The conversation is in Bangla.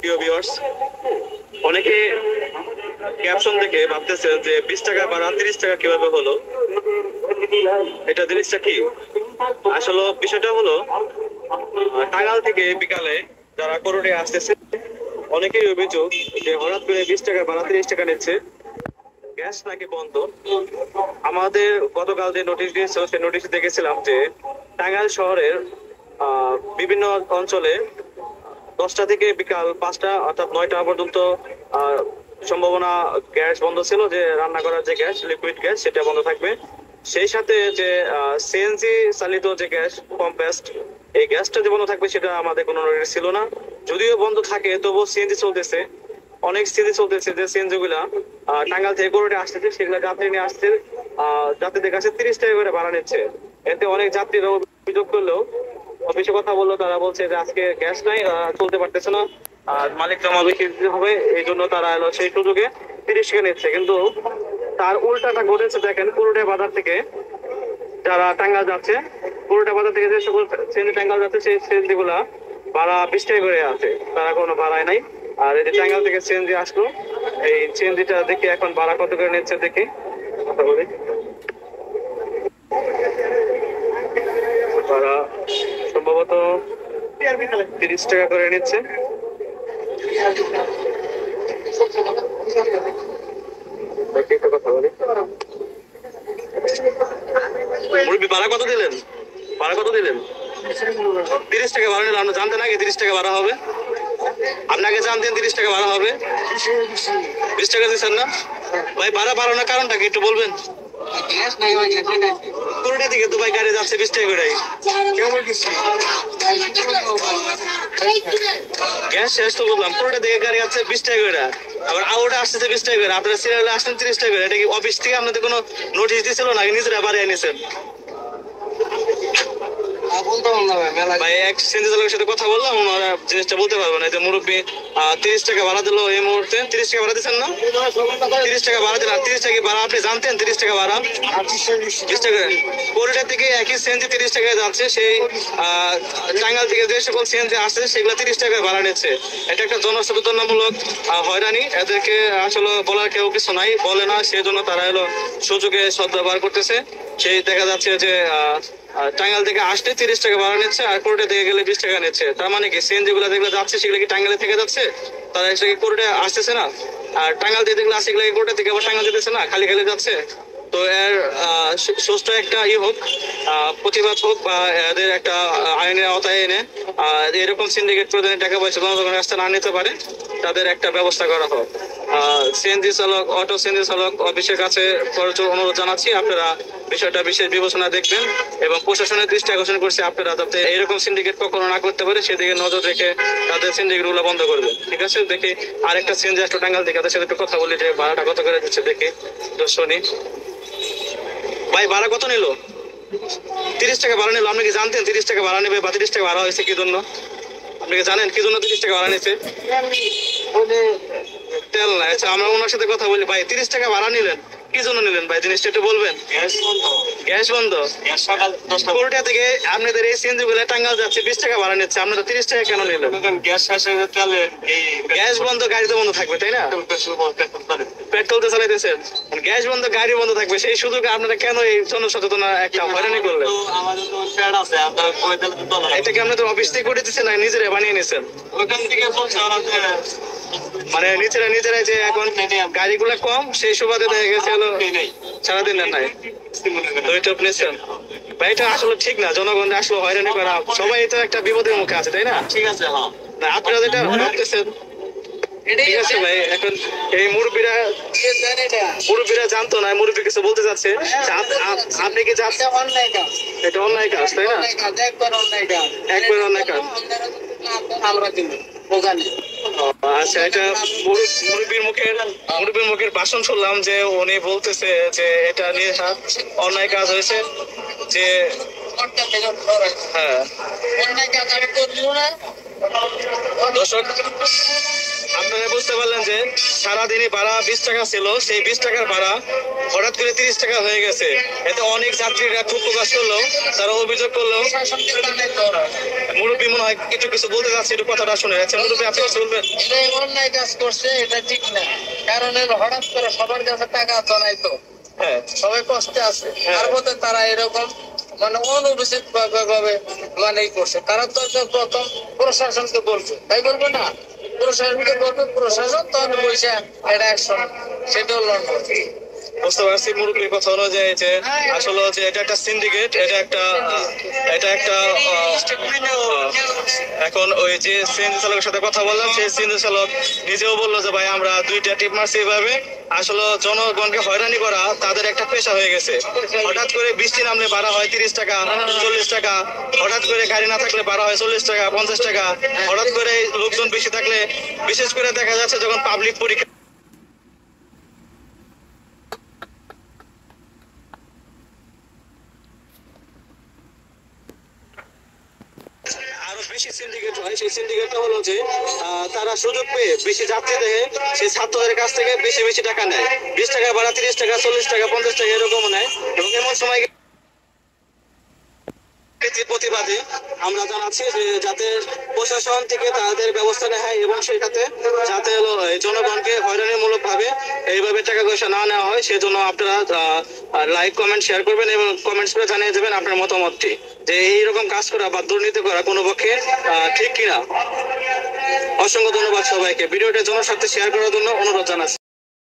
প্রিয় ভিউয়ার্স, অনেকে ক্যাপশন দেখে ভাবতেছেন যে 20 টাকা বা 30 টাকা কিভাবে হলো। এটা জিনিসটা কি? আসলে বিষয়টা হলো টাঙ্গাইল থেকে বিকালে যারা করোডে আসতেছে, অনেকেই অভিযোগ যে হঠাৎ করে 20 টাকা বা 30 টাকা নিচ্ছে, গ্যাস নাকি বন্ধ। আমাদের গতকাল যে নোটিশ দিয়েছিল সেই নোটিশে দেখেছিলাম যে টাঙ্গাইল শহরের বিভিন্ন অঞ্চলে 10টা থেকে বিকাল 5টা অর্থাৎ 9টা পর্যন্ত আহ, সম্ভাবনা গ্যাস বন্ধ ছিল, যে রান্না করার যে গ্যাস, লিকুইড গ্যাস, সেটা বন্ধ থাকবে। সেই সাথে যে সিএনজি চালিত যে গ্যাস কম্প্রেসড, এই গ্যাসটা যে বন্ধ থাকবে সেটা আমাদের কোনো নোটিশ ছিল না। যদিও বন্ধ থাকে তবুও সিএনজি চলতেছে, অনেক সিএনজি চলতেছে, যে সিএনজি গুলা টাঙ্গাইল থেকে কোরটে আসতেছে, সেগুলা যাত্রী নিয়ে আসছে। যাত্রীদের কাছে 30 টাকা করে ভাড়া নিচ্ছে। এতে অনেক যাত্রীরা অভিযোগ করলেও, অফিসে কথা বললো, তারা বলছে যে আজকে গ্যাস নাই, চলতে পারতেছে না, আর মালিক জমা বেশি দিতে হবে, এই জন্য তারা এলো সেই সুযোগে 30 টাকা নিচ্ছে। কিন্তু তার উল্টাটা ঘটেছে, দেখেন পুরোটা বাজার থেকে যারা টাঙ্গাইল যাচ্ছে, পুরোটা বাজার থেকে যে সকল সিএনজি টাঙ্গাইল যাচ্ছে, সেই সিএনজি গুলা ভাড়া 20 টাকা করে আছে, তারা কোনো ভাড়ায় নাই। আর এই যে টাঙ্গাইল থেকে সিএনজি আসলো, এই সিএনজিটা দেখি এখন ভাড়া কত করে নিচ্ছে, দেখি কথা বলি। ভাড়া সম্ভবত 30 টাকা করে নিচ্ছে। দেখি একটু কথা বলি। মুরব্বী, ভাড়া কত দিলেন? ভাড়া কত দিলেন? 30 টাকা ভাড়া নিলাম। আপনি জানতেন আগে 30 টাকা ভাড়া হবে? আপনাকে জানতেন 30 টাকা ভাড়া হবে? 20 টাকা দিচ্ছেন না ভাই? ভাড়া বাড়ানোর কারণটা কি একটু বলবেন? পুরোটা দিকে তো ভাই গাড়ি যাচ্ছে 20 টাকা করে। গ্যাস শেষ তো বললাম, পুরোটা দিকে গাড়ি যাচ্ছে 20 টাকা করে, আবার আউটে আসতেছে 20 টাকা করে, আপনারা সিরিয়ালে আসছেন 30 টাকা করে। এটা কি অফিস থেকে আপনাদের কোনো নোটিশ দিছিল নাকি নিজেরা বাড়িয়ে নিয়েছেন? ভাই এক সিএনজি চালকের সাথে কথা বললাম, ওনারা জিনিসটা বলতে পারবে না। যে মুরব্বী 30 টাকা ভাড়া দিল এই মুহূর্তে। 30 টাকা ভাড়া দিচ্ছেন না? 30 টাকা ভাড়া দিলাম। 30 টাকা ভাড়া আপনি জানতেন? 30 টাকা ভাড়া 20 টাকা কোরিডোর থেকে একই সিএনজি 30 টাকায় যাচ্ছে। সেই টাঙ্গাইল থেকে যে সকল সিএনজি আসছে সেগুলো 30 টাকায় ভাড়া নিচ্ছে। এটা একটা জনসচেতনামূলক হয়রানি। এদেরকে আসলে বলার কেউ কিছু নাই, বলে না, সেই জন্য তারা এলো সুযোগে সদ্ব্যবহার করতেছে। সেই দেখা যাচ্ছে যে টাঙ্গাইল থেকে আসতে 30 টাকা ভাড়া নিচ্ছে, আর কোর্টে থেকে গেলে 20 টাকা নিচ্ছে। তার মানে কি সিএনজি গুলো যেগুলো যাচ্ছে সেগুলো কি টাঙ্গাইলে থেকে যাচ্ছে? তারা এসে কি কোর্টে আসতেছে না? আর টাঙ্গাইল দিয়ে যেগুলো আসছে এগুলো কোর্টে থেকে আবার টাঙ্গাইল যেতেছে না, খালি খালি যাচ্ছে। তো এর সুষ্ঠু একটা হোক, প্রতিবাদ হোক, বা এদের একটা আইনের আওতায় এনে এরকম সিন্ডিকেট প্রদানের টাকা পয়সা জনগণের কাছে না নিতে পারে, তাদের একটা ব্যবস্থা করা হোক। সিএনজি চালক, অটো সিএনজি চালক অফিসের কাছে অনুরোধ জানাচ্ছি, আপনারা বিষয়টা বিশেষ বিবেচনা দেখবেন এবং প্রশাসনের দৃষ্টি আকর্ষণ করছে, আপনারা যাতে এরকম সিন্ডিকেট কখনো না করতে পারে সেদিকে নজর রেখে তাদের সিন্ডিকেট গুলো বন্ধ করবেন। ঠিক আছে? দেখি আরেকটা সিএনজি আসলো টাঙ্গাইল থেকে, তাদের সাথে একটু কথা বলি যে ভাড়াটা কত করে দিচ্ছে, দেখি দর্শনী। ভাই ভাড়া কত নিল? 30 টাকা ভাড়া নিল। আপনি কি জানতেন 30 টাকা ভাড়া নেবে, বা 30 টাকা ভাড়া হয়েছে কি জন্য? আপনি কি জানেন কি জন্য 30 টাকা ভাড়া নিচ্ছে? তেল না। আচ্ছা, আমরা ওনার সাথে কথা বলি। ভাই 30 টাকা ভাড়া নিলেন, কি জন্য নিলেন ভাই? জিনিসটা একটু বলবেন। গ্যাস বন্ধ। কোরটা থেকে আপনাদের এই সিএনজি গুলো টাঙ্গাইল যাচ্ছে, 20 টাকা ভাড়া নিচ্ছে, আপনারা 30 টাকা কেন নিলেন? গ্যাস গ্যাস বন্ধ, গাড়ি তো বন্ধ থাকবে, তাই না? পেট্রোল তো চালাইতেছেন, গ্যাস বন্ধ, গাড়ি বন্ধ থাকবে, সেই সুযোগে আপনারা কেন এই জনসচেতনা একটা হয়রানি করলেন? এটা কি আপনাদের অফিস থেকে করে দিচ্ছেন না নিজেরা বানিয়ে নিয়েছেন? মানে নিজেরাই যে এখন গাড়িগুলো কম, সেই সুবাদে দেখা গেছে হলো সারাদিন নাই দুইটা নিয়েছেন। ভাই এটা আসলে ঠিক না, জনগণ আসলে হয়রানি করা, সবাই তো একটা বিপদের মুখে আছে, তাই না? ঠিক আছে, হ্যাঁ। আপনারা যেটা ভাবতেছেন ঠিক আছে ভাই। এখন এই মুরব্বীরা জানতো না, মুরব্বী কিছু বলতে চাচ্ছে, আপনি কি যাচ্ছেন? এটা অন্যায় কাজ, তাই না? একবার অন্যায় কাজ। আচ্ছা, এটা মুরব্বীর মুখের ভাষণ শুনলাম যে উনি বলতেছে যে এটা নিয়ে অন্যায় কাজ হয়েছে, যে হ্যাঁ দর্শক, আপনারা বুঝতে পারলেন যে সারাদিনই ভাড়া 20 টাকা ছিল, সেই 20 টাকার ভাড়া হঠাৎ করে 30 টাকা হয়ে গেছে। এতে অনেক যাত্রীরা খুব প্রকাশ করলো, তারা অভিযোগ করলো। মুরব্বী মনে হয় কিছু কিছু বলতে যাচ্ছে, একটু কথাটা শুনে। আচ্ছা মুরব্বী, আপনি কিছু বলবেন? এটা অন্যায় কাজ করছে, এটা ঠিক না। কারণ হঠাৎ করে সবার কাছে টাকা তো নাই, তো হ্যাঁ, সবাই কষ্টে আছে, তার মধ্যে তারা এরকম মানে অনুচিত ভাবে মানে করছে। তারা তো প্রথম প্রশাসনকে বলছে, তাই বলবো না? প্রশাসনকে বলবে, প্রশাসন তখন বলছে এটা অ্যাকশন, সেটা হলো না। বুঝতে পারছি মুরব্বীর কথা অনুযায়ী যে আসলে যে এটা একটা সিন্ডিকেট, এটা একটা এখন ওই যে সিএনজি চালকের সাথে কথা বললাম, সেই সিএনজি চালক নিজেও বললো যে ভাই আমরা 2টা টিপ মারছি এভাবে। আসলে জনগণকে হয়রানি করা তাদের একটা পেশা হয়ে গেছে। হঠাৎ করে বৃষ্টি নামলে ভাড়া হয় 30 টাকা, 40 টাকা। হঠাৎ করে গাড়ি না থাকলে ভাড়া হয় 40 টাকা, 50 টাকা। হঠাৎ করে লোকজন বেশি থাকলে, বিশেষ করে দেখা যাচ্ছে যখন পাবলিক পরীক্ষা আরো বেশি সিন্ডিকেট হয়, সেই সিন্ডিকেটটা হলো যে তারা সুযোগ পেয়ে বেশি যাত্রী দেখে সেই ছাত্রদের কাছ থেকে বেশি বেশি টাকা নেয়। 20 টাকা ভাড়া 30 টাকা, 40 টাকা, 50 টাকা এরকম নেয়। এবং এমন সময় প্রতিবাদে আমরা জানাচ্ছি যে যাতে প্রশাসন থেকে তাদের ব্যবস্থা নেওয়া হয় এবং সেই সাথে যাতে জনগণকে হয়রানিমূলক ভাবে এইভাবে টাকা পয়সা না নেওয়া হয়, সেজন্য আপনারা লাইক কমেন্ট শেয়ার করবেন এবং কমেন্টস করে জানিয়ে দেবেন আপনার মতামতটি, যে এইরকম কাজ করা বা দুর্নীতি করা কোনো পক্ষে ঠিক কিনা। অসংখ্য ধন্যবাদ সবাইকে। ভিডিওটা জনস্বার্থে শেয়ার করার জন্য অনুরোধ জানাচ্ছি।